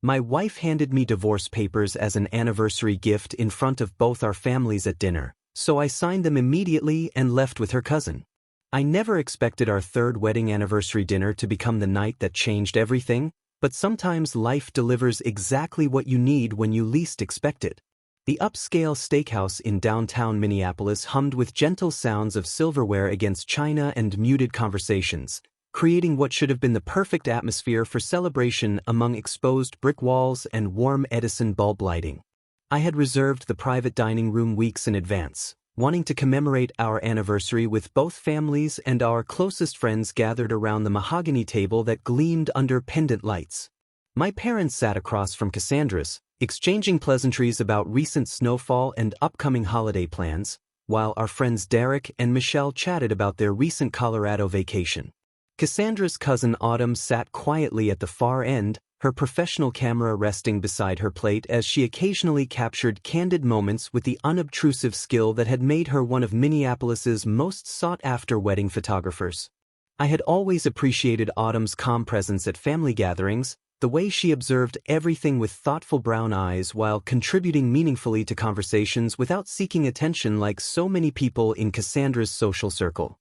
My wife handed me divorce papers as an anniversary gift in front of both our families at dinner, so I signed them immediately and left with her cousin. I never expected our third wedding anniversary dinner to become the night that changed everything, but sometimes life delivers exactly what you need when you least expect it. The upscale steakhouse in downtown Minneapolis hummed with gentle sounds of silverware against china and muted conversations, creating what should have been the perfect atmosphere for celebration among exposed brick walls and warm Edison bulb lighting. I had reserved the private dining room weeks in advance, wanting to commemorate our anniversary with both families, and our closest friends gathered around the mahogany table that gleamed under pendant lights. My parents sat across from Cassandra's, exchanging pleasantries about recent snowfall and upcoming holiday plans, while our friends Derek and Michelle chatted about their recent Colorado vacation. Cassandra's cousin Autumn sat quietly at the far end, her professional camera resting beside her plate as she occasionally captured candid moments with the unobtrusive skill that had made her one of Minneapolis's most sought-after wedding photographers. I had always appreciated Autumn's calm presence at family gatherings, the way she observed everything with thoughtful brown eyes while contributing meaningfully to conversations without seeking attention like so many people in Cassandra's social circle.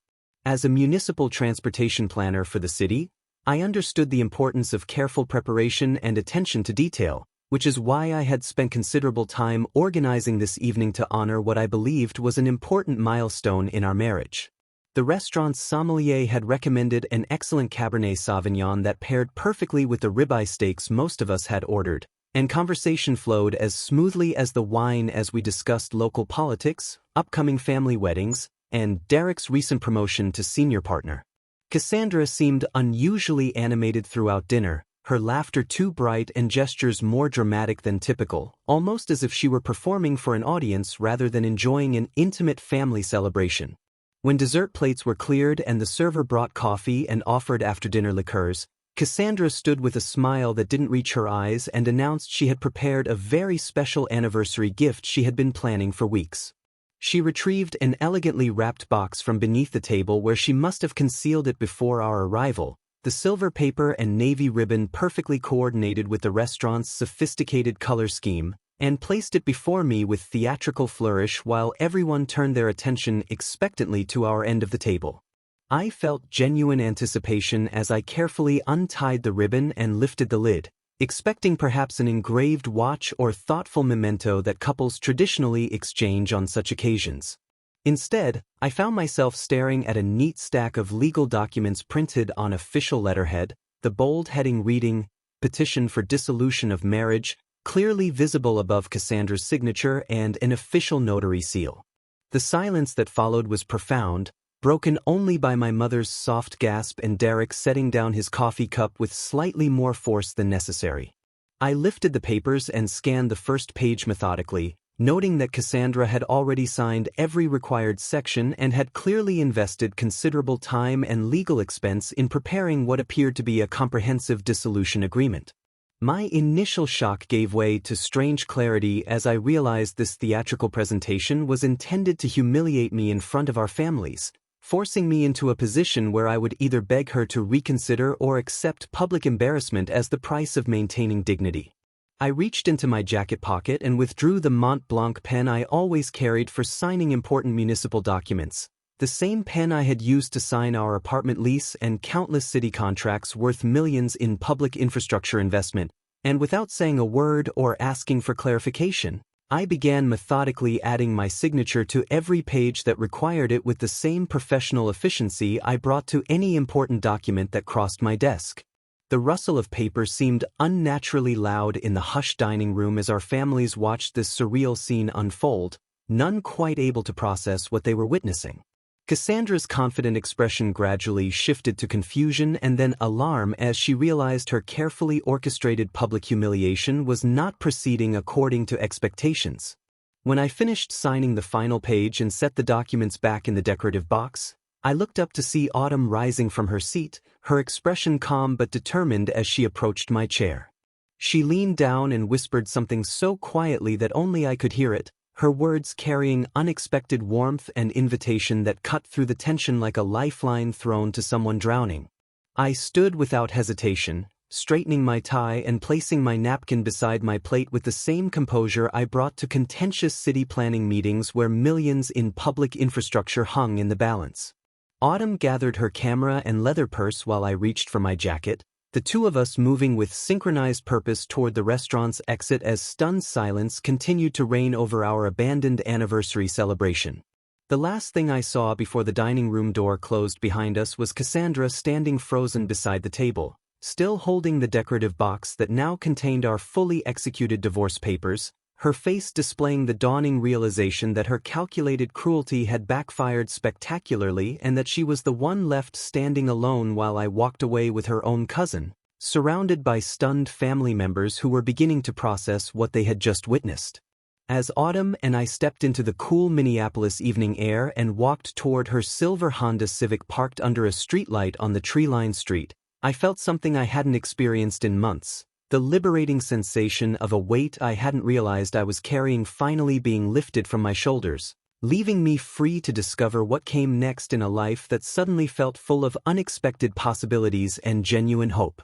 As a municipal transportation planner for the city, I understood the importance of careful preparation and attention to detail, which is why I had spent considerable time organizing this evening to honor what I believed was an important milestone in our marriage. The restaurant's sommelier had recommended an excellent Cabernet Sauvignon that paired perfectly with the ribeye steaks most of us had ordered, and conversation flowed as smoothly as the wine as we discussed local politics, upcoming family weddings, and Derek's recent promotion to senior partner. Cassandra seemed unusually animated throughout dinner, her laughter too bright and gestures more dramatic than typical, almost as if she were performing for an audience rather than enjoying an intimate family celebration. When dessert plates were cleared and the server brought coffee and offered after-dinner liqueurs, Cassandra stood with a smile that didn't reach her eyes and announced she had prepared a very special anniversary gift she had been planning for weeks. She retrieved an elegantly wrapped box from beneath the table where she must have concealed it before our arrival, the silver paper and navy ribbon perfectly coordinated with the restaurant's sophisticated color scheme, and placed it before me with theatrical flourish while everyone turned their attention expectantly to our end of the table. I felt genuine anticipation as I carefully untied the ribbon and lifted the lid, expecting perhaps an engraved watch or thoughtful memento that couples traditionally exchange on such occasions. Instead, I found myself staring at a neat stack of legal documents printed on official letterhead, the bold heading reading, "Petition for Dissolution of Marriage," clearly visible above Cassandra's signature, and an official notary seal. The silence that followed was profound, broken only by my mother's soft gasp and Derek setting down his coffee cup with slightly more force than necessary. I lifted the papers and scanned the first page methodically, noting that Cassandra had already signed every required section and had clearly invested considerable time and legal expense in preparing what appeared to be a comprehensive dissolution agreement. My initial shock gave way to strange clarity as I realized this theatrical presentation was intended to humiliate me in front of our families, forcing me into a position where I would either beg her to reconsider or accept public embarrassment as the price of maintaining dignity. I reached into my jacket pocket and withdrew the Mont Blanc pen I always carried for signing important municipal documents, the same pen I had used to sign our apartment lease and countless city contracts worth millions in public infrastructure investment, and without saying a word or asking for clarification, I began methodically adding my signature to every page that required it with the same professional efficiency I brought to any important document that crossed my desk. The rustle of paper seemed unnaturally loud in the hushed dining room as our families watched this surreal scene unfold, none quite able to process what they were witnessing. Cassandra's confident expression gradually shifted to confusion and then alarm as she realized her carefully orchestrated public humiliation was not proceeding according to expectations. When I finished signing the final page and set the documents back in the decorative box, I looked up to see Autumn rising from her seat, her expression calm but determined as she approached my chair. She leaned down and whispered something so quietly that only I could hear it, her words carrying unexpected warmth and invitation that cut through the tension like a lifeline thrown to someone drowning. I stood without hesitation, straightening my tie and placing my napkin beside my plate with the same composure I brought to contentious city planning meetings where millions in public infrastructure hung in the balance. Autumn gathered her camera and leather purse while I reached for my jacket, the two of us moving with synchronized purpose toward the restaurant's exit as stunned silence continued to reign over our abandoned anniversary celebration. The last thing I saw before the dining room door closed behind us was Cassandra standing frozen beside the table, still holding the decorative box that now contained our fully executed divorce papers, her face displaying the dawning realization that her calculated cruelty had backfired spectacularly and that she was the one left standing alone while I walked away with her own cousin, surrounded by stunned family members who were beginning to process what they had just witnessed. As Autumn and I stepped into the cool Minneapolis evening air and walked toward her silver Honda Civic parked under a streetlight on the tree-lined street, I felt something I hadn't experienced in months. The liberating sensation of a weight I hadn't realized I was carrying finally being lifted from my shoulders, leaving me free to discover what came next in a life that suddenly felt full of unexpected possibilities and genuine hope.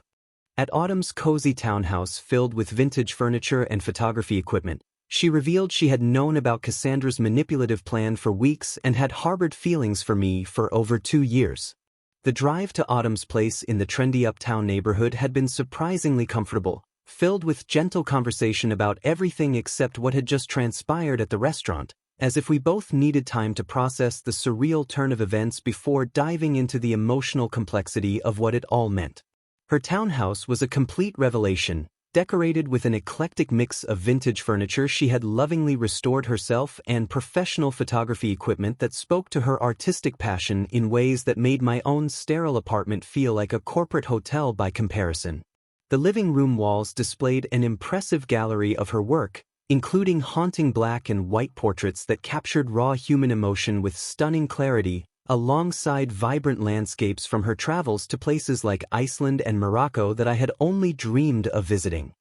At Autumn's cozy townhouse filled with vintage furniture and photography equipment, she revealed she had known about Cassandra's manipulative plan for weeks and had harbored feelings for me for over 2 years. The drive to Autumn's place in the trendy uptown neighborhood had been surprisingly comfortable, filled with gentle conversation about everything except what had just transpired at the restaurant, as if we both needed time to process the surreal turn of events before diving into the emotional complexity of what it all meant. Her townhouse was a complete revelation, decorated with an eclectic mix of vintage furniture she had lovingly restored herself and professional photography equipment that spoke to her artistic passion in ways that made my own sterile apartment feel like a corporate hotel by comparison. The living room walls displayed an impressive gallery of her work, including haunting black and white portraits that captured raw human emotion with stunning clarity, alongside vibrant landscapes from her travels to places like Iceland and Morocco that I had only dreamed of visiting.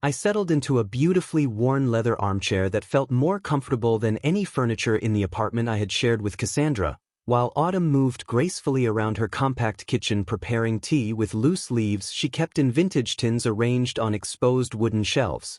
I settled into a beautifully worn leather armchair that felt more comfortable than any furniture in the apartment I had shared with Cassandra, while Autumn moved gracefully around her compact kitchen preparing tea with loose leaves she kept in vintage tins arranged on exposed wooden shelves.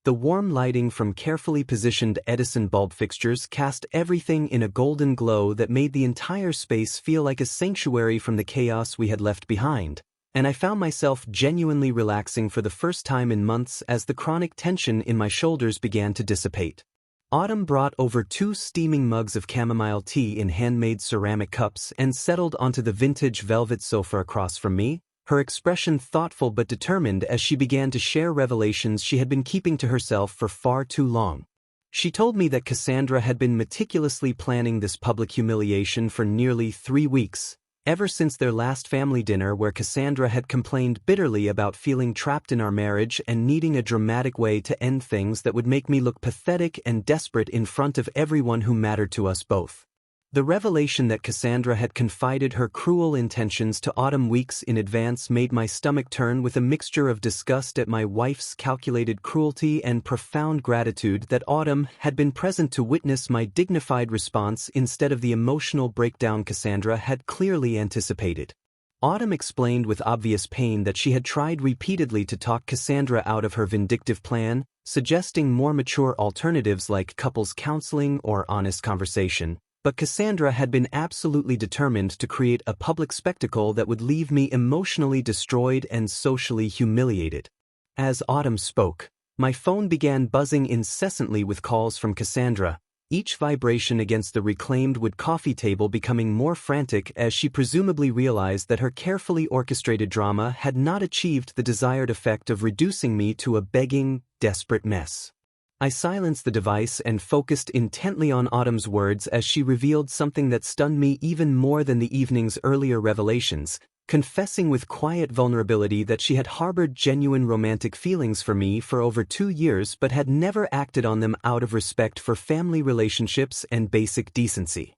The warm lighting from carefully positioned Edison bulb fixtures cast everything in a golden glow that made the entire space feel like a sanctuary from the chaos we had left behind, and I found myself genuinely relaxing for the first time in months as the chronic tension in my shoulders began to dissipate. Autumn brought over 2 steaming mugs of chamomile tea in handmade ceramic cups and settled onto the vintage velvet sofa across from me, her expression thoughtful but determined as she began to share revelations she had been keeping to herself for far too long. She told me that Cassandra had been meticulously planning this public humiliation for nearly 3 weeks, ever since their last family dinner where Cassandra had complained bitterly about feeling trapped in our marriage and needing a dramatic way to end things that would make me look pathetic and desperate in front of everyone who mattered to us both. The revelation that Cassandra had confided her cruel intentions to Autumn weeks in advance made my stomach turn with a mixture of disgust at my wife's calculated cruelty and profound gratitude that Autumn had been present to witness my dignified response instead of the emotional breakdown Cassandra had clearly anticipated. Autumn explained with obvious pain that she had tried repeatedly to talk Cassandra out of her vindictive plan, suggesting more mature alternatives like couples counseling or honest conversation. But Cassandra had been absolutely determined to create a public spectacle that would leave me emotionally destroyed and socially humiliated. As Autumn spoke, my phone began buzzing incessantly with calls from Cassandra, each vibration against the reclaimed wood coffee table becoming more frantic as she presumably realized that her carefully orchestrated drama had not achieved the desired effect of reducing me to a begging, desperate mess. I silenced the device and focused intently on Autumn's words as she revealed something that stunned me even more than the evening's earlier revelations, confessing with quiet vulnerability that she had harbored genuine romantic feelings for me for over 2 years but had never acted on them out of respect for family relationships and basic decency.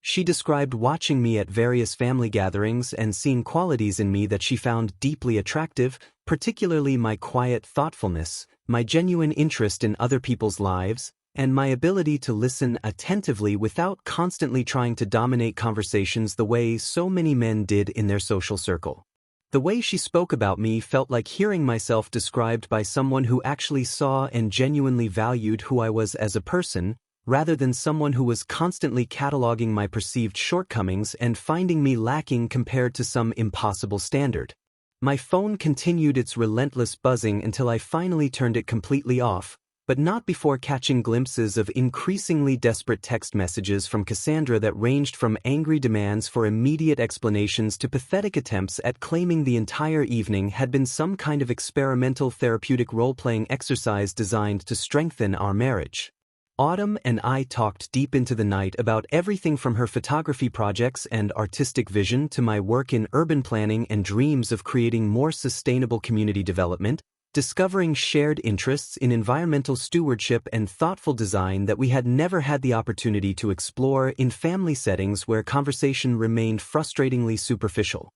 She described watching me at various family gatherings and seeing qualities in me that she found deeply attractive, particularly my quiet thoughtfulness, my genuine interest in other people's lives, and my ability to listen attentively without constantly trying to dominate conversations the way so many men did in their social circle. The way she spoke about me felt like hearing myself described by someone who actually saw and genuinely valued who I was as a person, rather than someone who was constantly cataloging my perceived shortcomings and finding me lacking compared to some impossible standard. My phone continued its relentless buzzing until I finally turned it completely off, but not before catching glimpses of increasingly desperate text messages from Cassandra that ranged from angry demands for immediate explanations to pathetic attempts at claiming the entire evening had been some kind of experimental therapeutic role-playing exercise designed to strengthen our marriage. Autumn and I talked deep into the night about everything from her photography projects and artistic vision to my work in urban planning and dreams of creating more sustainable community development, discovering shared interests in environmental stewardship and thoughtful design that we had never had the opportunity to explore in family settings where conversation remained frustratingly superficial.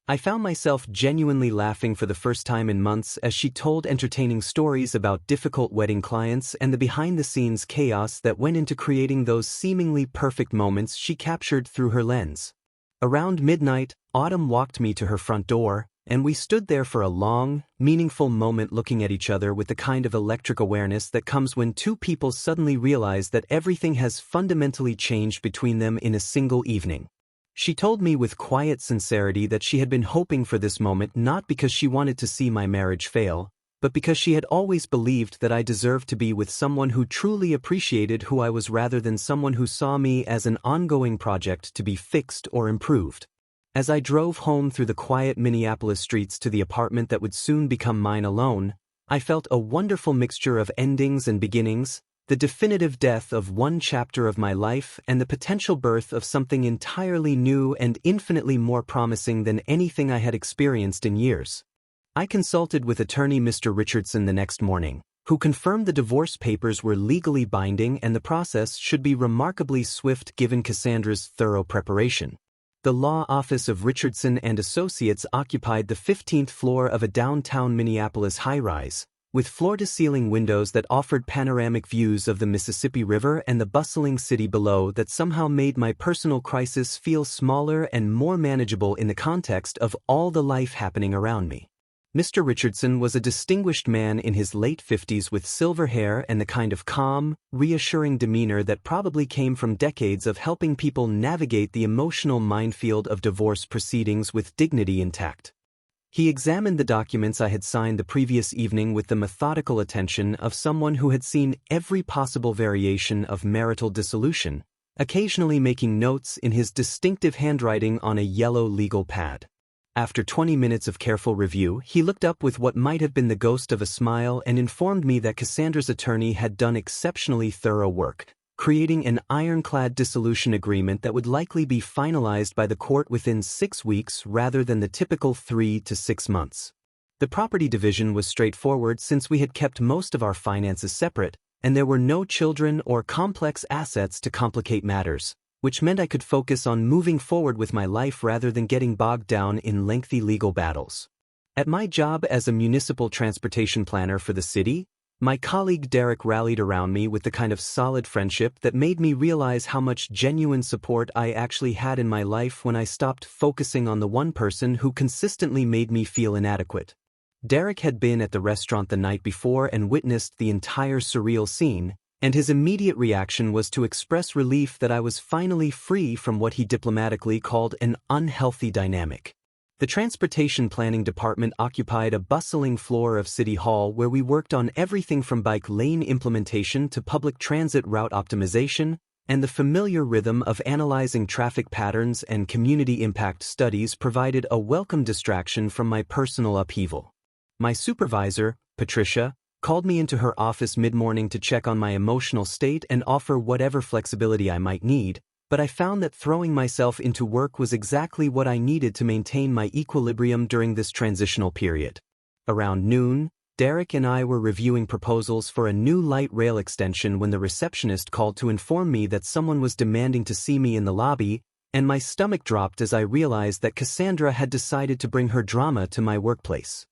I found myself genuinely laughing for the first time in months as she told entertaining stories about difficult wedding clients and the behind-the-scenes chaos that went into creating those seemingly perfect moments she captured through her lens. Around midnight, Autumn walked me to her front door, and we stood there for a long, meaningful moment looking at each other with the kind of electric awareness that comes when two people suddenly realize that everything has fundamentally changed between them in a single evening. She told me with quiet sincerity that she had been hoping for this moment not because she wanted to see my marriage fail, but because she had always believed that I deserved to be with someone who truly appreciated who I was rather than someone who saw me as an ongoing project to be fixed or improved. As I drove home through the quiet Minneapolis streets to the apartment that would soon become mine alone, I felt a wonderful mixture of endings and beginnings, the definitive death of one chapter of my life and the potential birth of something entirely new and infinitely more promising than anything I had experienced in years. I consulted with attorney Mr. Richardson the next morning, who confirmed the divorce papers were legally binding and the process should be remarkably swift given Cassandra's thorough preparation. The law office of Richardson and Associates occupied the 15th floor of a downtown Minneapolis high-rise, with floor-to-ceiling windows that offered panoramic views of the Mississippi River and the bustling city below that somehow made my personal crisis feel smaller and more manageable in the context of all the life happening around me. Mr. Richardson was a distinguished man in his late 50s with silver hair and the kind of calm, reassuring demeanor that probably came from decades of helping people navigate the emotional minefield of divorce proceedings with dignity intact. He examined the documents I had signed the previous evening with the methodical attention of someone who had seen every possible variation of marital dissolution, occasionally making notes in his distinctive handwriting on a yellow legal pad. After 20 minutes of careful review, he looked up with what might have been the ghost of a smile and informed me that Cassandra's attorney had done exceptionally thorough work, creating an ironclad dissolution agreement that would likely be finalized by the court within 6 weeks rather than the typical 3 to 6 months. The property division was straightforward since we had kept most of our finances separate, and there were no children or complex assets to complicate matters, which meant I could focus on moving forward with my life rather than getting bogged down in lengthy legal battles. At my job as a municipal transportation planner for the city, my colleague Derek rallied around me with the kind of solid friendship that made me realize how much genuine support I actually had in my life when I stopped focusing on the one person who consistently made me feel inadequate. Derek had been at the restaurant the night before and witnessed the entire surreal scene, and his immediate reaction was to express relief that I was finally free from what he diplomatically called an unhealthy dynamic. The transportation planning department occupied a bustling floor of City Hall where we worked on everything from bike lane implementation to public transit route optimization, and the familiar rhythm of analyzing traffic patterns and community impact studies provided a welcome distraction from my personal upheaval. My supervisor, Patricia, called me into her office mid-morning to check on my emotional state and offer whatever flexibility I might need, but I found that throwing myself into work was exactly what I needed to maintain my equilibrium during this transitional period. Around noon, Derek and I were reviewing proposals for a new light rail extension when the receptionist called to inform me that someone was demanding to see me in the lobby, and my stomach dropped as I realized that Cassandra had decided to bring her drama to my workplace.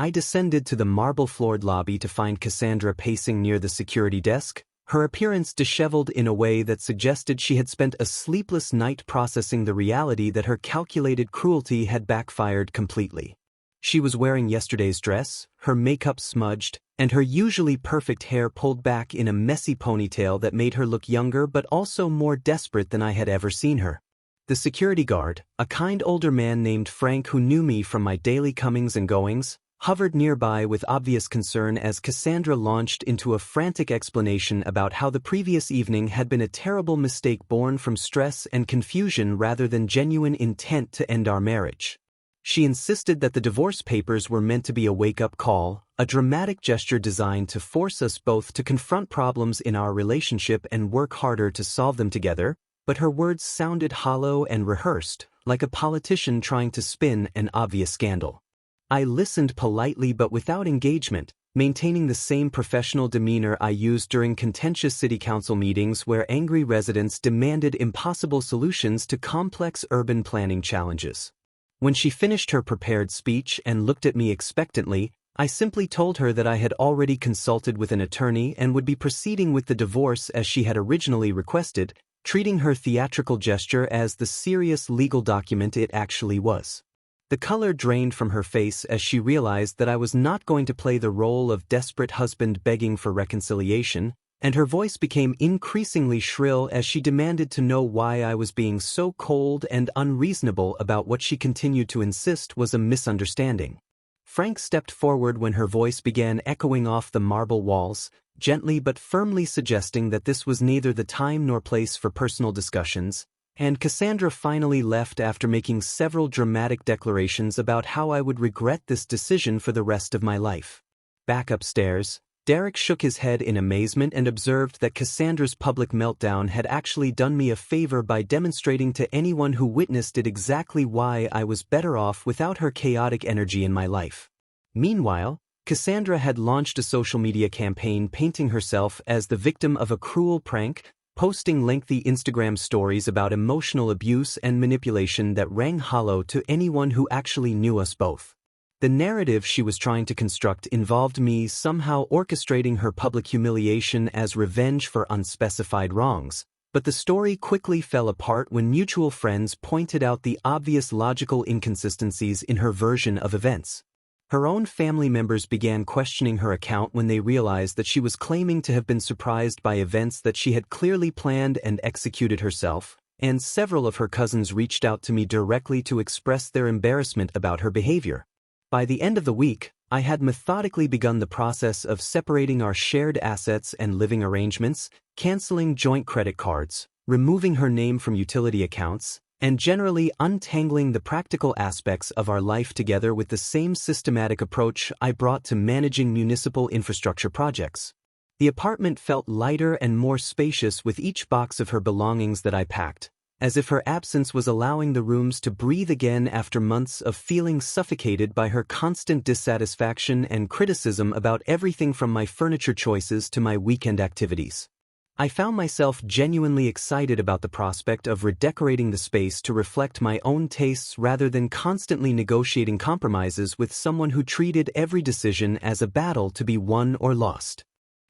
I descended to the marble-floored lobby to find Cassandra pacing near the security desk, her appearance disheveled in a way that suggested she had spent a sleepless night processing the reality that her calculated cruelty had backfired completely. She was wearing yesterday's dress, her makeup smudged, and her usually perfect hair pulled back in a messy ponytail that made her look younger but also more desperate than I had ever seen her. The security guard, a kind older man named Frank who knew me from my daily comings and goings, hovered nearby with obvious concern as Cassandra launched into a frantic explanation about how the previous evening had been a terrible mistake born from stress and confusion rather than genuine intent to end our marriage. She insisted that the divorce papers were meant to be a wake-up call, a dramatic gesture designed to force us both to confront problems in our relationship and work harder to solve them together, but her words sounded hollow and rehearsed, like a politician trying to spin an obvious scandal. I listened politely but without engagement, maintaining the same professional demeanor I used during contentious city council meetings where angry residents demanded impossible solutions to complex urban planning challenges. When she finished her prepared speech and looked at me expectantly, I simply told her that I had already consulted with an attorney and would be proceeding with the divorce as she had originally requested, treating her theatrical gesture as the serious legal document it actually was. The color drained from her face as she realized that I was not going to play the role of desperate husband begging for reconciliation, and her voice became increasingly shrill as she demanded to know why I was being so cold and unreasonable about what she continued to insist was a misunderstanding. Frank stepped forward when her voice began echoing off the marble walls, gently but firmly suggesting that this was neither the time nor place for personal discussions, and Cassandra finally left after making several dramatic declarations about how I would regret this decision for the rest of my life. Back upstairs, Derek shook his head in amazement and observed that Cassandra's public meltdown had actually done me a favor by demonstrating to anyone who witnessed it exactly why I was better off without her chaotic energy in my life. Meanwhile, Cassandra had launched a social media campaign painting herself as the victim of a cruel prank, posting lengthy Instagram stories about emotional abuse and manipulation that rang hollow to anyone who actually knew us both. The narrative she was trying to construct involved me somehow orchestrating her public humiliation as revenge for unspecified wrongs, but the story quickly fell apart when mutual friends pointed out the obvious logical inconsistencies in her version of events. Her own family members began questioning her account when they realized that she was claiming to have been surprised by events that she had clearly planned and executed herself, and several of her cousins reached out to me directly to express their embarrassment about her behavior. By the end of the week, I had methodically begun the process of separating our shared assets and living arrangements, canceling joint credit cards, removing her name from utility accounts, and generally untangling the practical aspects of our life together with the same systematic approach I brought to managing municipal infrastructure projects. The apartment felt lighter and more spacious with each box of her belongings that I packed, as if her absence was allowing the rooms to breathe again after months of feeling suffocated by her constant dissatisfaction and criticism about everything from my furniture choices to my weekend activities. I found myself genuinely excited about the prospect of redecorating the space to reflect my own tastes rather than constantly negotiating compromises with someone who treated every decision as a battle to be won or lost.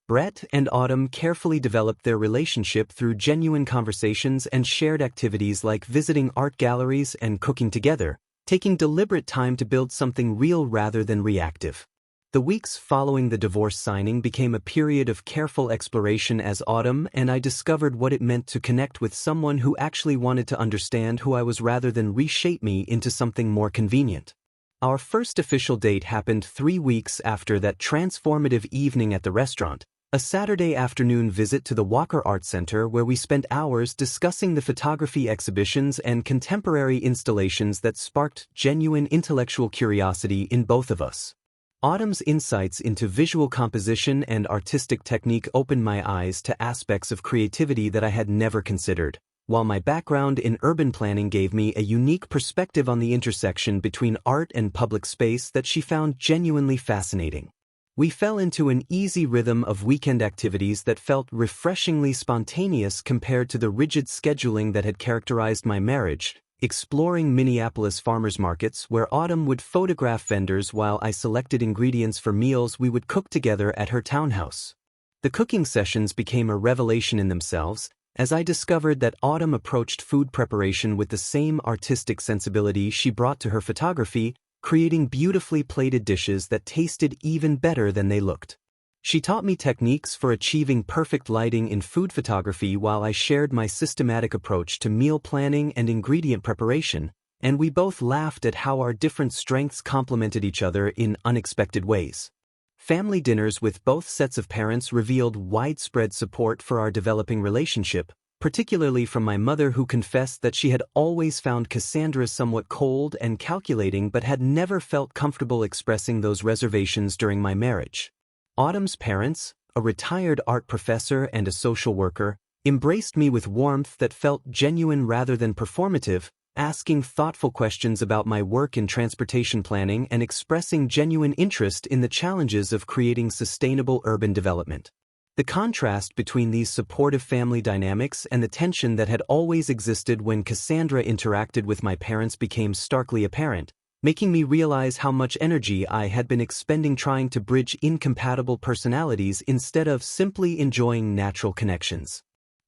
Brett and Autumn carefully developed their relationship through genuine conversations and shared activities like visiting art galleries and cooking together, taking deliberate time to build something real rather than reactive. The weeks following the divorce signing became a period of careful exploration as Autumn and I discovered what it meant to connect with someone who actually wanted to understand who I was rather than reshape me into something more convenient. Our first official date happened 3 weeks after that transformative evening at the restaurant, a Saturday afternoon visit to the Walker Art Center where we spent hours discussing the photography exhibitions and contemporary installations that sparked genuine intellectual curiosity in both of us. Autumn's insights into visual composition and artistic technique opened my eyes to aspects of creativity that I had never considered, while my background in urban planning gave me a unique perspective on the intersection between art and public space that she found genuinely fascinating. We fell into an easy rhythm of weekend activities that felt refreshingly spontaneous compared to the rigid scheduling that had characterized my marriage, exploring Minneapolis farmers markets where Autumn would photograph vendors while I selected ingredients for meals we would cook together at her townhouse. The cooking sessions became a revelation in themselves, as I discovered that Autumn approached food preparation with the same artistic sensibility she brought to her photography, creating beautifully plated dishes that tasted even better than they looked. She taught me techniques for achieving perfect lighting in food photography while I shared my systematic approach to meal planning and ingredient preparation, and we both laughed at how our different strengths complemented each other in unexpected ways. Family dinners with both sets of parents revealed widespread support for our developing relationship, particularly from my mother, who confessed that she had always found Cassandra somewhat cold and calculating but had never felt comfortable expressing those reservations during my marriage. Autumn's parents, a retired art professor and a social worker, embraced me with warmth that felt genuine rather than performative, asking thoughtful questions about my work in transportation planning and expressing genuine interest in the challenges of creating sustainable urban development. The contrast between these supportive family dynamics and the tension that had always existed when Cassandra interacted with my parents became starkly apparent, making me realize how much energy I had been expending trying to bridge incompatible personalities instead of simply enjoying natural connections.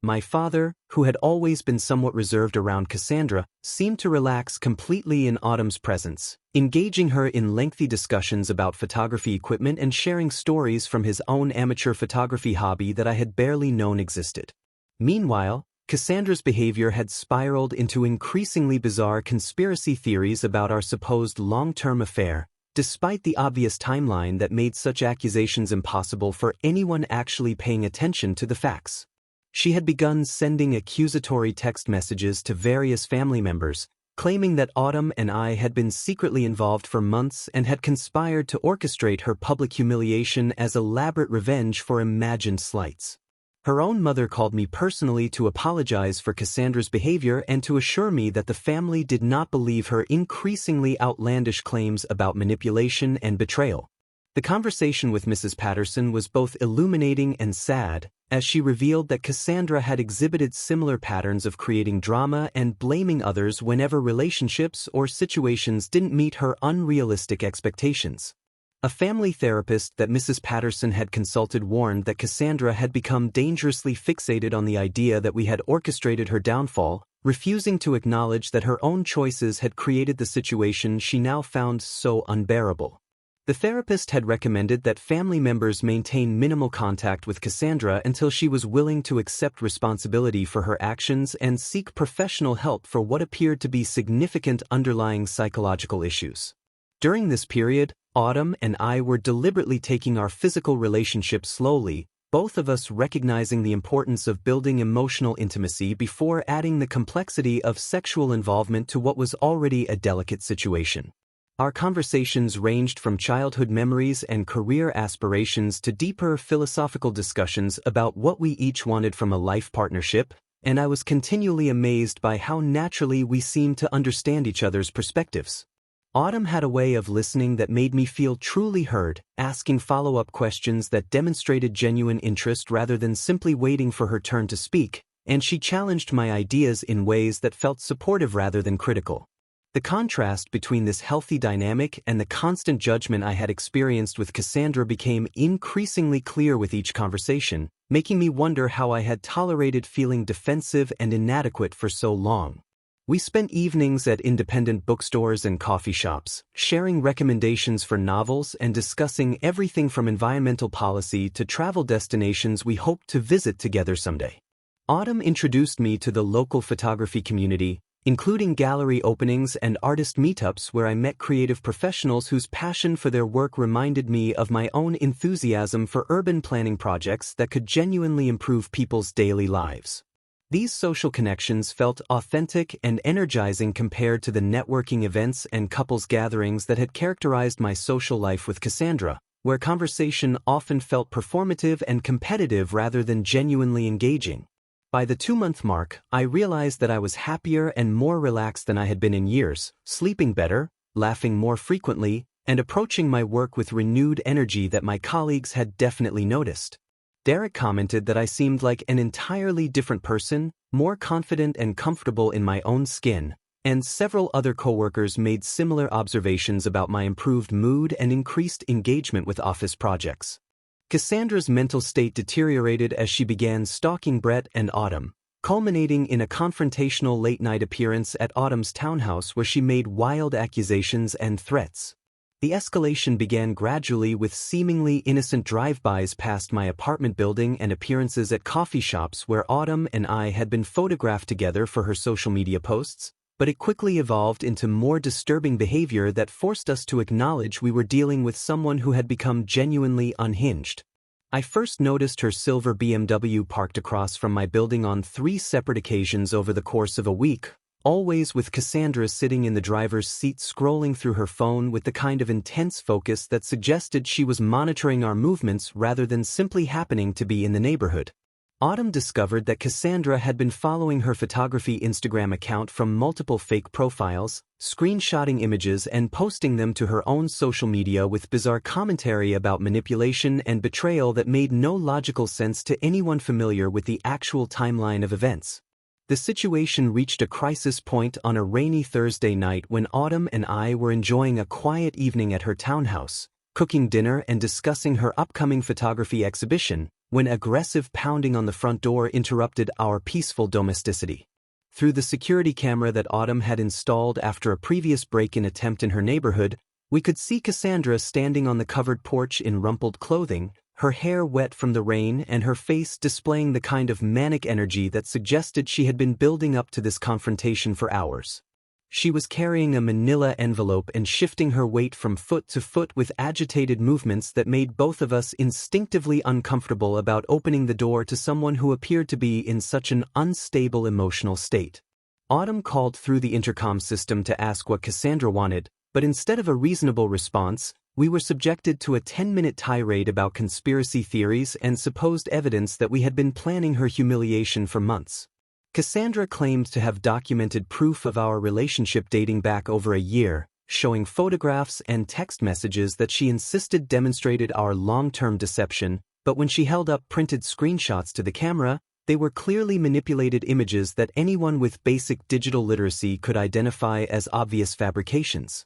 My father, who had always been somewhat reserved around Cassandra, seemed to relax completely in Autumn's presence, engaging her in lengthy discussions about photography equipment and sharing stories from his own amateur photography hobby that I had barely known existed. Meanwhile, Cassandra's behavior had spiraled into increasingly bizarre conspiracy theories about our supposed long-term affair, despite the obvious timeline that made such accusations impossible for anyone actually paying attention to the facts. She had begun sending accusatory text messages to various family members, claiming that Autumn and I had been secretly involved for months and had conspired to orchestrate her public humiliation as elaborate revenge for imagined slights. Her own mother called me personally to apologize for Cassandra's behavior and to assure me that the family did not believe her increasingly outlandish claims about manipulation and betrayal. The conversation with Mrs. Patterson was both illuminating and sad, as she revealed that Cassandra had exhibited similar patterns of creating drama and blaming others whenever relationships or situations didn't meet her unrealistic expectations. A family therapist that Mrs. Patterson had consulted warned that Cassandra had become dangerously fixated on the idea that we had orchestrated her downfall, refusing to acknowledge that her own choices had created the situation she now found so unbearable. The therapist had recommended that family members maintain minimal contact with Cassandra until she was willing to accept responsibility for her actions and seek professional help for what appeared to be significant underlying psychological issues. During this period, Autumn and I were deliberately taking our physical relationship slowly, both of us recognizing the importance of building emotional intimacy before adding the complexity of sexual involvement to what was already a delicate situation. Our conversations ranged from childhood memories and career aspirations to deeper philosophical discussions about what we each wanted from a life partnership, and I was continually amazed by how naturally we seemed to understand each other's perspectives. Autumn had a way of listening that made me feel truly heard, asking follow-up questions that demonstrated genuine interest rather than simply waiting for her turn to speak, and she challenged my ideas in ways that felt supportive rather than critical. The contrast between this healthy dynamic and the constant judgment I had experienced with Cassandra became increasingly clear with each conversation, making me wonder how I had tolerated feeling defensive and inadequate for so long. We spent evenings at independent bookstores and coffee shops, sharing recommendations for novels and discussing everything from environmental policy to travel destinations we hoped to visit together someday. Autumn introduced me to the local photography community, including gallery openings and artist meetups where I met creative professionals whose passion for their work reminded me of my own enthusiasm for urban planning projects that could genuinely improve people's daily lives. These social connections felt authentic and energizing compared to the networking events and couples gatherings that had characterized my social life with Cassandra, where conversation often felt performative and competitive rather than genuinely engaging. By the 2-month mark, I realized that I was happier and more relaxed than I had been in years, sleeping better, laughing more frequently, and approaching my work with renewed energy that my colleagues had definitely noticed. Derek commented that I seemed like an entirely different person, more confident and comfortable in my own skin, and several other coworkers made similar observations about my improved mood and increased engagement with office projects. Cassandra's mental state deteriorated as she began stalking Brett and Autumn, culminating in a confrontational late-night appearance at Autumn's townhouse where she made wild accusations and threats. The escalation began gradually with seemingly innocent drive-bys past my apartment building and appearances at coffee shops where Autumn and I had been photographed together for her social media posts, but it quickly evolved into more disturbing behavior that forced us to acknowledge we were dealing with someone who had become genuinely unhinged. I first noticed her silver BMW parked across from my building on 3 separate occasions over the course of a week, always with Cassandra sitting in the driver's seat scrolling through her phone with the kind of intense focus that suggested she was monitoring our movements rather than simply happening to be in the neighborhood. Autumn discovered that Cassandra had been following her photography Instagram account from multiple fake profiles, screenshotting images and posting them to her own social media with bizarre commentary about manipulation and betrayal that made no logical sense to anyone familiar with the actual timeline of events. The situation reached a crisis point on a rainy Thursday night when Autumn and I were enjoying a quiet evening at her townhouse, cooking dinner and discussing her upcoming photography exhibition, when aggressive pounding on the front door interrupted our peaceful domesticity. Through the security camera that Autumn had installed after a previous break-in attempt in her neighborhood, we could see Cassandra standing on the covered porch in rumpled clothing, her hair wet from the rain and her face displaying the kind of manic energy that suggested she had been building up to this confrontation for hours. She was carrying a manila envelope and shifting her weight from foot to foot with agitated movements that made both of us instinctively uncomfortable about opening the door to someone who appeared to be in such an unstable emotional state. Autumn called through the intercom system to ask what Cassandra wanted, but instead of a reasonable response, we were subjected to a 10-minute tirade about conspiracy theories and supposed evidence that we had been planning her humiliation for months. Cassandra claimed to have documented proof of our relationship dating back over a year, showing photographs and text messages that she insisted demonstrated our long-term deception, but when she held up printed screenshots to the camera, they were clearly manipulated images that anyone with basic digital literacy could identify as obvious fabrications.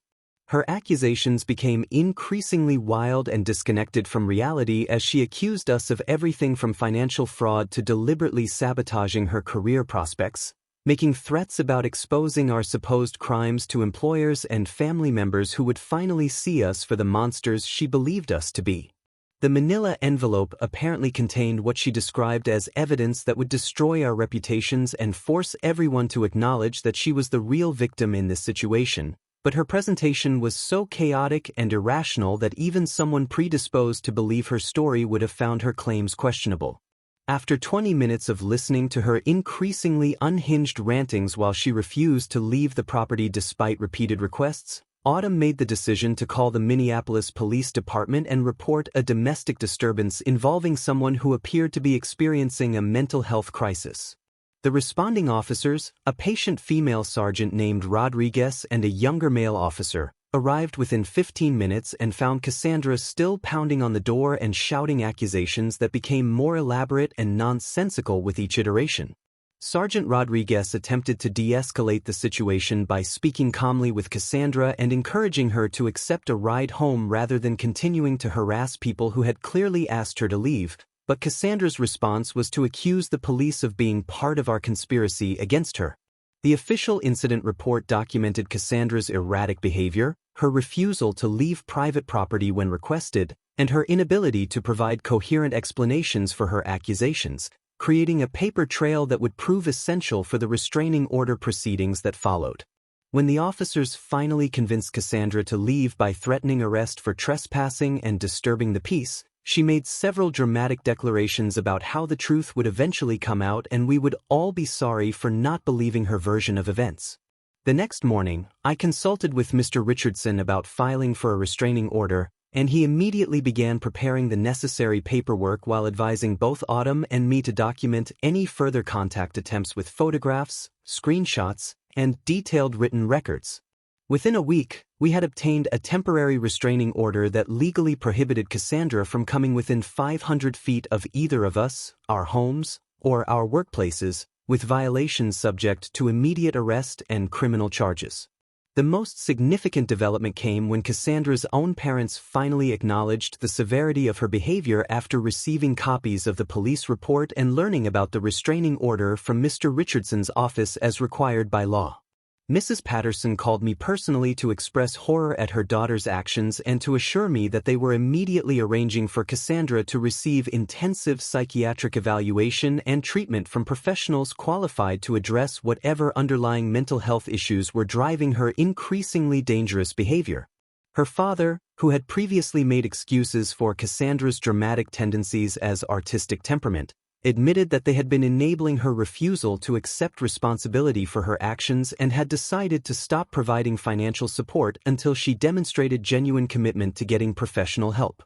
Her accusations became increasingly wild and disconnected from reality as she accused us of everything from financial fraud to deliberately sabotaging her career prospects, making threats about exposing our supposed crimes to employers and family members who would finally see us for the monsters she believed us to be. The manila envelope apparently contained what she described as evidence that would destroy our reputations and force everyone to acknowledge that she was the real victim in this situation. But her presentation was so chaotic and irrational that even someone predisposed to believe her story would have found her claims questionable. After 20 minutes of listening to her increasingly unhinged rantings while she refused to leave the property despite repeated requests, Autumn made the decision to call the Minneapolis Police Department and report a domestic disturbance involving someone who appeared to be experiencing a mental health crisis. The responding officers, a patient female sergeant named Rodriguez and a younger male officer, arrived within 15 minutes and found Cassandra still pounding on the door and shouting accusations that became more elaborate and nonsensical with each iteration. Sergeant Rodriguez attempted to de-escalate the situation by speaking calmly with Cassandra and encouraging her to accept a ride home rather than continuing to harass people who had clearly asked her to leave. But Cassandra's response was to accuse the police of being part of our conspiracy against her. The official incident report documented Cassandra's erratic behavior, her refusal to leave private property when requested, and her inability to provide coherent explanations for her accusations, creating a paper trail that would prove essential for the restraining order proceedings that followed. When the officers finally convinced Cassandra to leave by threatening arrest for trespassing and disturbing the peace, she made several dramatic declarations about how the truth would eventually come out and we would all be sorry for not believing her version of events. The next morning, I consulted with Mr. Richardson about filing for a restraining order, and he immediately began preparing the necessary paperwork while advising both Autumn and me to document any further contact attempts with photographs, screenshots, and detailed written records. Within a week, we had obtained a temporary restraining order that legally prohibited Cassandra from coming within 500 feet of either of us, our homes, or our workplaces, with violations subject to immediate arrest and criminal charges. The most significant development came when Cassandra's own parents finally acknowledged the severity of her behavior after receiving copies of the police report and learning about the restraining order from Mr. Richardson's office as required by law. Mrs. Patterson called me personally to express horror at her daughter's actions and to assure me that they were immediately arranging for Cassandra to receive intensive psychiatric evaluation and treatment from professionals qualified to address whatever underlying mental health issues were driving her increasingly dangerous behavior. Her father, who had previously made excuses for Cassandra's dramatic tendencies as artistic temperament, admitted that they had been enabling her refusal to accept responsibility for her actions and had decided to stop providing financial support until she demonstrated genuine commitment to getting professional help.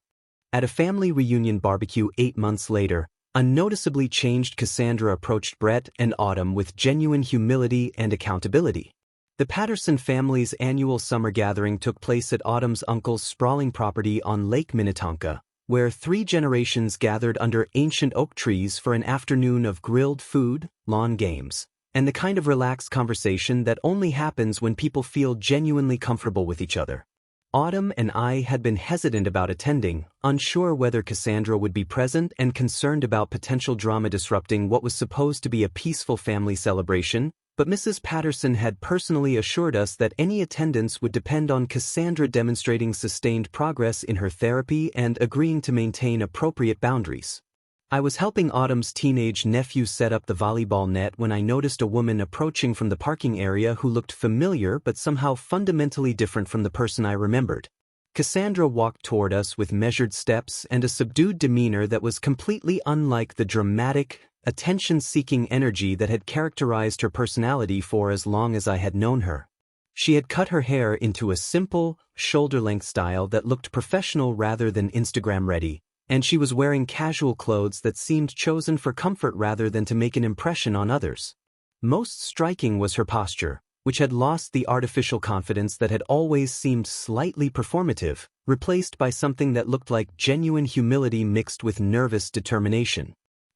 At a family reunion barbecue 8 months later, a noticeably changed Cassandra approached Brett and Autumn with genuine humility and accountability. The Patterson family's annual summer gathering took place at Autumn's uncle's sprawling property on Lake Minnetonka, where 3 generations gathered under ancient oak trees for an afternoon of grilled food, lawn games, and the kind of relaxed conversation that only happens when people feel genuinely comfortable with each other. Autumn and I had been hesitant about attending, unsure whether Cassandra would be present and concerned about potential drama disrupting what was supposed to be a peaceful family celebration, but Mrs. Patterson had personally assured us that any attendance would depend on Cassandra demonstrating sustained progress in her therapy and agreeing to maintain appropriate boundaries. I was helping Autumn's teenage nephew set up the volleyball net when I noticed a woman approaching from the parking area who looked familiar but somehow fundamentally different from the person I remembered. Cassandra walked toward us with measured steps and a subdued demeanor that was completely unlike the dramatic, attention-seeking energy that had characterized her personality for as long as I had known her. She had cut her hair into a simple, shoulder-length style that looked professional rather than Instagram-ready, and she was wearing casual clothes that seemed chosen for comfort rather than to make an impression on others. Most striking was her posture, which had lost the artificial confidence that had always seemed slightly performative, replaced by something that looked like genuine humility mixed with nervous determination.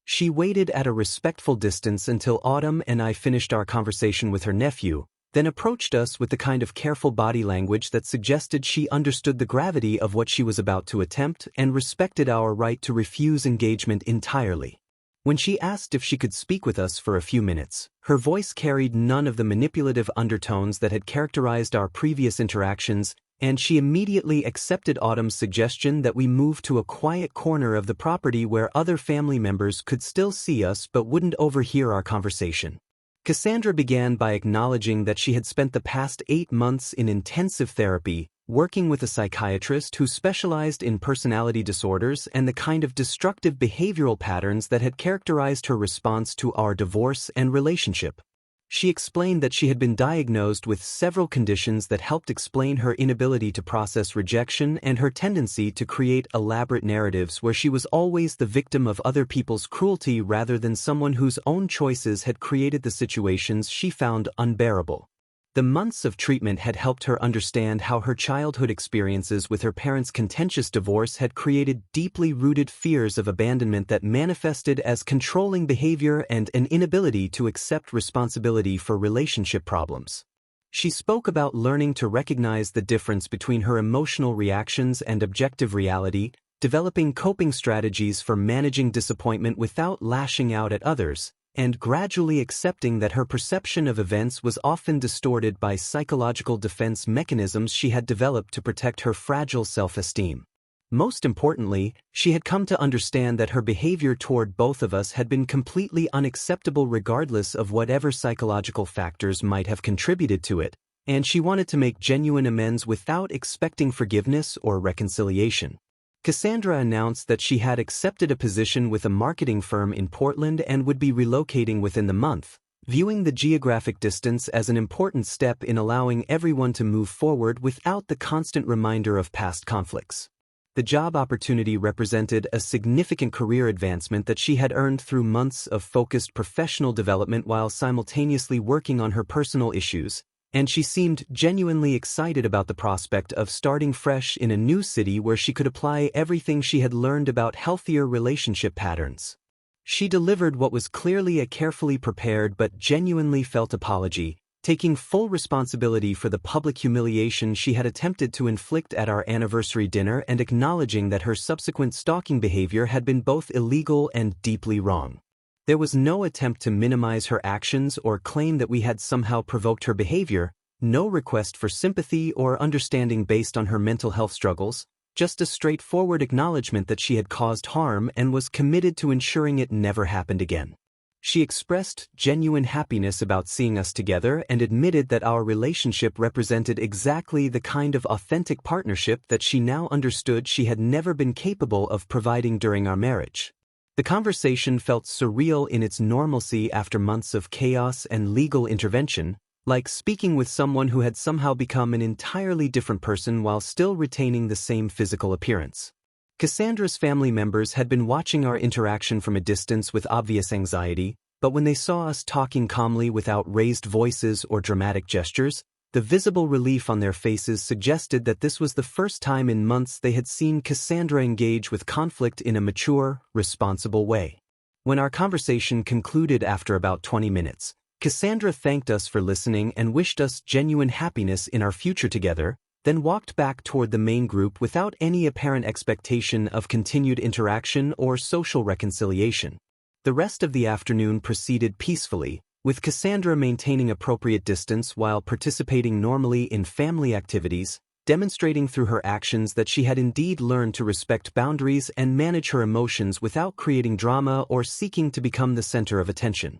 She waited at a respectful distance until Autumn and I finished our conversation with her nephew, then approached us with the kind of careful body language that suggested she understood the gravity of what she was about to attempt and respected our right to refuse engagement entirely. When she asked if she could speak with us for a few minutes, her voice carried none of the manipulative undertones that had characterized our previous interactions, and she immediately accepted Autumn's suggestion that we move to a quiet corner of the property where other family members could still see us but wouldn't overhear our conversation. Cassandra began by acknowledging that she had spent the past 8 months in intensive therapy, working with a psychiatrist who specialized in personality disorders and the kind of destructive behavioral patterns that had characterized her response to our divorce and relationship. She explained that she had been diagnosed with several conditions that helped explain her inability to process rejection and her tendency to create elaborate narratives where she was always the victim of other people's cruelty rather than someone whose own choices had created the situations she found unbearable. The months of treatment had helped her understand how her childhood experiences with her parents' contentious divorce had created deeply rooted fears of abandonment that manifested as controlling behavior and an inability to accept responsibility for relationship problems. She spoke about learning to recognize the difference between her emotional reactions and objective reality, developing coping strategies for managing disappointment without lashing out at others, and gradually accepting that her perception of events was often distorted by psychological defense mechanisms she had developed to protect her fragile self-esteem. Most importantly, she had come to understand that her behavior toward both of us had been completely unacceptable regardless of whatever psychological factors might have contributed to it, and she wanted to make genuine amends without expecting forgiveness or reconciliation. Cassandra announced that she had accepted a position with a marketing firm in Portland and would be relocating within the month, viewing the geographic distance as an important step in allowing everyone to move forward without the constant reminder of past conflicts. The job opportunity represented a significant career advancement that she had earned through months of focused professional development while simultaneously working on her personal issues, and she seemed genuinely excited about the prospect of starting fresh in a new city where she could apply everything she had learned about healthier relationship patterns. She delivered what was clearly a carefully prepared but genuinely felt apology, taking full responsibility for the public humiliation she had attempted to inflict at our anniversary dinner and acknowledging that her subsequent stalking behavior had been both illegal and deeply wrong. There was no attempt to minimize her actions or claim that we had somehow provoked her behavior, no request for sympathy or understanding based on her mental health struggles, just a straightforward acknowledgement that she had caused harm and was committed to ensuring it never happened again. She expressed genuine happiness about seeing us together and admitted that our relationship represented exactly the kind of authentic partnership that she now understood she had never been capable of providing during our marriage. The conversation felt surreal in its normalcy after months of chaos and legal intervention, like speaking with someone who had somehow become an entirely different person while still retaining the same physical appearance. Cassandra's family members had been watching our interaction from a distance with obvious anxiety, but when they saw us talking calmly without raised voices or dramatic gestures, the visible relief on their faces suggested that this was the first time in months they had seen Cassandra engage with conflict in a mature, responsible way. When our conversation concluded after about 20 minutes, Cassandra thanked us for listening and wished us genuine happiness in our future together, then walked back toward the main group without any apparent expectation of continued interaction or social reconciliation. The rest of the afternoon proceeded peacefully, with Cassandra maintaining appropriate distance while participating normally in family activities, demonstrating through her actions that she had indeed learned to respect boundaries and manage her emotions without creating drama or seeking to become the center of attention.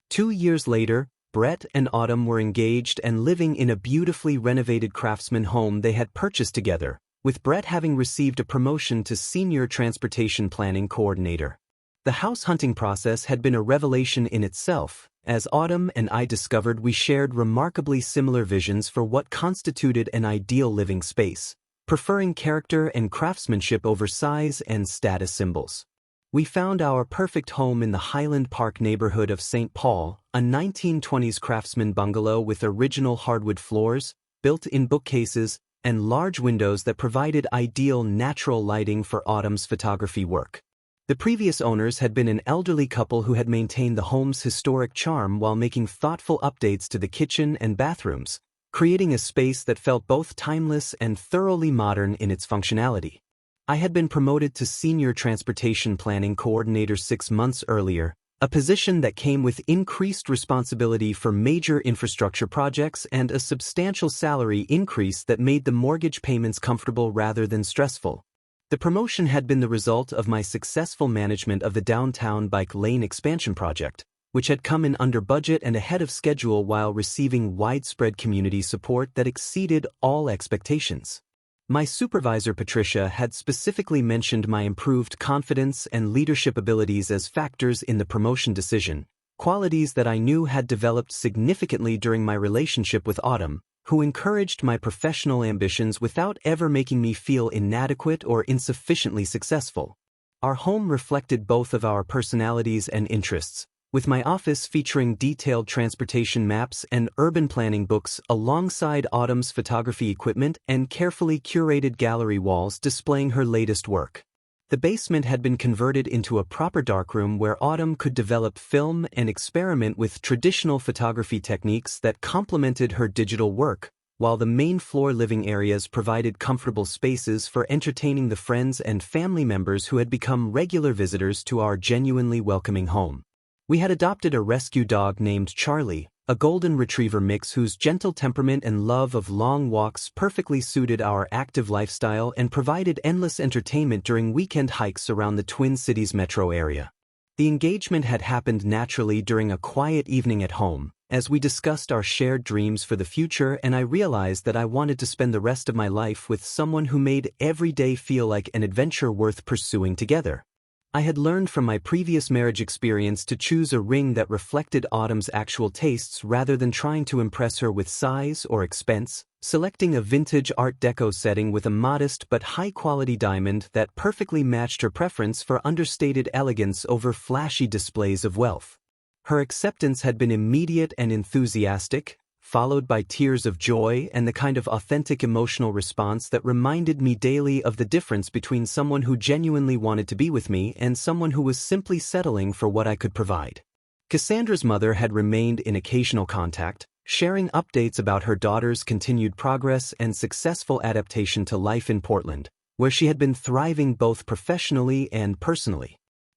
2 years later, Brett and Autumn were engaged and living in a beautifully renovated craftsman home they had purchased together, with Brett having received a promotion to Senior Transportation Planning Coordinator. The house hunting process had been a revelation in itself, as Autumn and I discovered we shared remarkably similar visions for what constituted an ideal living space, preferring character and craftsmanship over size and status symbols. We found our perfect home in the Highland Park neighborhood of St. Paul, a 1920s craftsman bungalow with original hardwood floors, built-in bookcases, and large windows that provided ideal natural lighting for Autumn's photography work. The previous owners had been an elderly couple who had maintained the home's historic charm while making thoughtful updates to the kitchen and bathrooms, creating a space that felt both timeless and thoroughly modern in its functionality. I had been promoted to Senior Transportation Planning Coordinator 6 months earlier, a position that came with increased responsibility for major infrastructure projects and a substantial salary increase that made the mortgage payments comfortable rather than stressful. The promotion had been the result of my successful management of the downtown bike lane expansion project, which had come in under budget and ahead of schedule while receiving widespread community support that exceeded all expectations. My supervisor Patricia had specifically mentioned my improved confidence and leadership abilities as factors in the promotion decision, qualities that I knew had developed significantly during my relationship with Autumn, who encouraged my professional ambitions without ever making me feel inadequate or insufficiently successful. Our home reflected both of our personalities and interests, with my office featuring detailed transportation maps and urban planning books alongside Autumn's photography equipment and carefully curated gallery walls displaying her latest work. The basement had been converted into a proper darkroom where Autumn could develop film and experiment with traditional photography techniques that complemented her digital work, while the main floor living areas provided comfortable spaces for entertaining the friends and family members who had become regular visitors to our genuinely welcoming home. We had adopted a rescue dog named Charlie, a golden retriever mix whose gentle temperament and love of long walks perfectly suited our active lifestyle and provided endless entertainment during weekend hikes around the Twin Cities metro area. The engagement had happened naturally during a quiet evening at home, as we discussed our shared dreams for the future, and I realized that I wanted to spend the rest of my life with someone who made every day feel like an adventure worth pursuing together. I had learned from my previous marriage experience to choose a ring that reflected Autumn's actual tastes rather than trying to impress her with size or expense, selecting a vintage Art Deco setting with a modest but high-quality diamond that perfectly matched her preference for understated elegance over flashy displays of wealth. Her acceptance had been immediate and enthusiastic, followed by tears of joy and the kind of authentic emotional response that reminded me daily of the difference between someone who genuinely wanted to be with me and someone who was simply settling for what I could provide. Cassandra's mother had remained in occasional contact, sharing updates about her daughter's continued progress and successful adaptation to life in Portland, where she had been thriving both professionally and personally.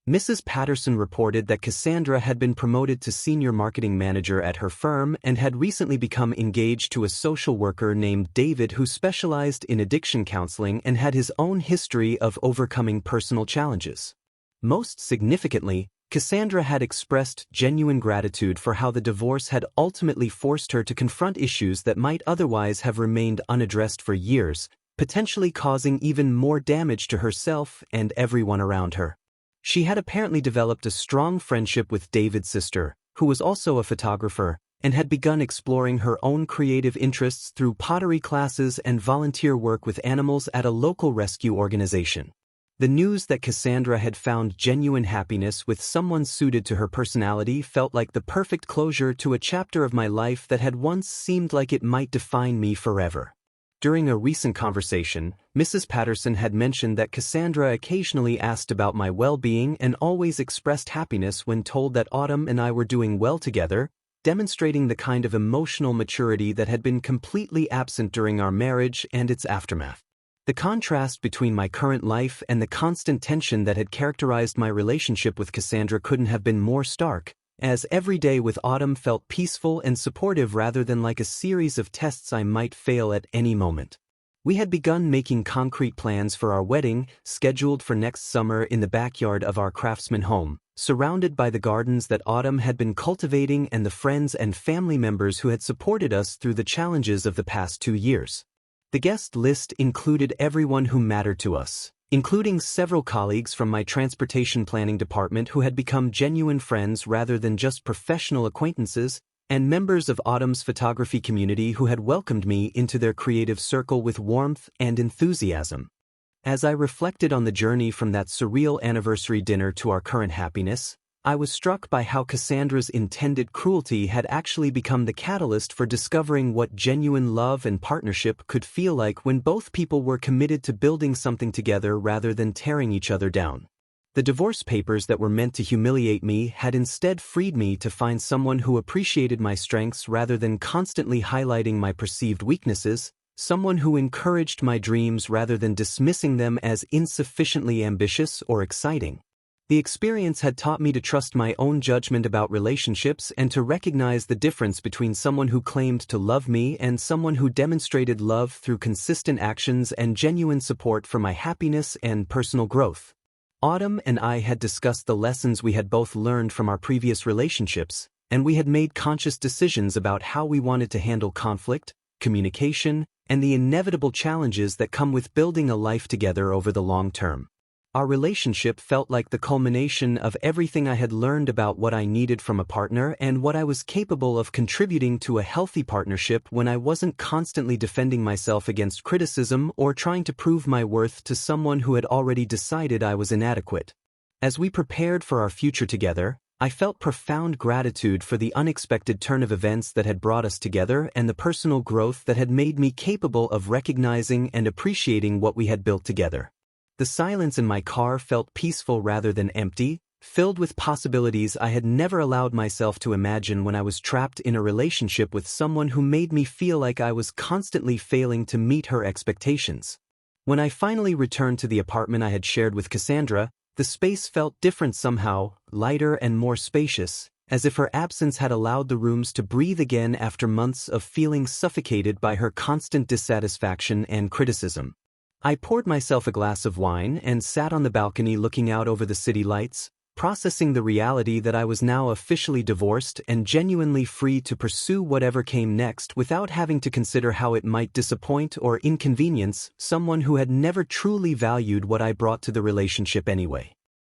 Mrs. Patterson reported that Cassandra had been promoted to senior marketing manager at her firm and had recently become engaged to a social worker named David who specialized in addiction counseling and had his own history of overcoming personal challenges. Most significantly, Cassandra had expressed genuine gratitude for how the divorce had ultimately forced her to confront issues that might otherwise have remained unaddressed for years, potentially causing even more damage to herself and everyone around her. She had apparently developed a strong friendship with David's sister, who was also a photographer, and had begun exploring her own creative interests through pottery classes and volunteer work with animals at a local rescue organization. The news that Cassandra had found genuine happiness with someone suited to her personality felt like the perfect closure to a chapter of my life that had once seemed like it might define me forever. During a recent conversation, Mrs. Patterson had mentioned that Cassandra occasionally asked about my well-being and always expressed happiness when told that Autumn and I were doing well together, demonstrating the kind of emotional maturity that had been completely absent during our marriage and its aftermath. The contrast between my current life and the constant tension that had characterized my relationship with Cassandra couldn't have been more stark, as every day with Autumn felt peaceful and supportive rather than like a series of tests I might fail at any moment. We had begun making concrete plans for our wedding, scheduled for next summer in the backyard of our Craftsman home, surrounded by the gardens that Autumn had been cultivating and the friends and family members who had supported us through the challenges of the past 2 years. The guest list included everyone who mattered to us, including several colleagues from my transportation planning department who had become genuine friends rather than just professional acquaintances, and members of Autumn's photography community who had welcomed me into their creative circle with warmth and enthusiasm. As I reflected on the journey from that surreal anniversary dinner to our current happiness, I was struck by how Cassandra's intended cruelty had actually become the catalyst for discovering what genuine love and partnership could feel like when both people were committed to building something together rather than tearing each other down. The divorce papers that were meant to humiliate me had instead freed me to find someone who appreciated my strengths rather than constantly highlighting my perceived weaknesses, someone who encouraged my dreams rather than dismissing them as insufficiently ambitious or exciting. The experience had taught me to trust my own judgment about relationships and to recognize the difference between someone who claimed to love me and someone who demonstrated love through consistent actions and genuine support for my happiness and personal growth. Autumn and I had discussed the lessons we had both learned from our previous relationships, and we had made conscious decisions about how we wanted to handle conflict, communication, and the inevitable challenges that come with building a life together over the long term. Our relationship felt like the culmination of everything I had learned about what I needed from a partner and what I was capable of contributing to a healthy partnership when I wasn't constantly defending myself against criticism or trying to prove my worth to someone who had already decided I was inadequate. As we prepared for our future together, I felt profound gratitude for the unexpected turn of events that had brought us together and the personal growth that had made me capable of recognizing and appreciating what we had built together. The silence in my car felt peaceful rather than empty, filled with possibilities I had never allowed myself to imagine when I was trapped in a relationship with someone who made me feel like I was constantly failing to meet her expectations. When I finally returned to the apartment I had shared with Cassandra, the space felt different somehow, lighter and more spacious, as if her absence had allowed the rooms to breathe again after months of feeling suffocated by her constant dissatisfaction and criticism. I poured myself a glass of wine and sat on the balcony looking out over the city lights, processing the reality that I was now officially divorced and genuinely free to pursue whatever came next without having to consider how it might disappoint or inconvenience someone who had never truly valued what I brought to the relationship anyway.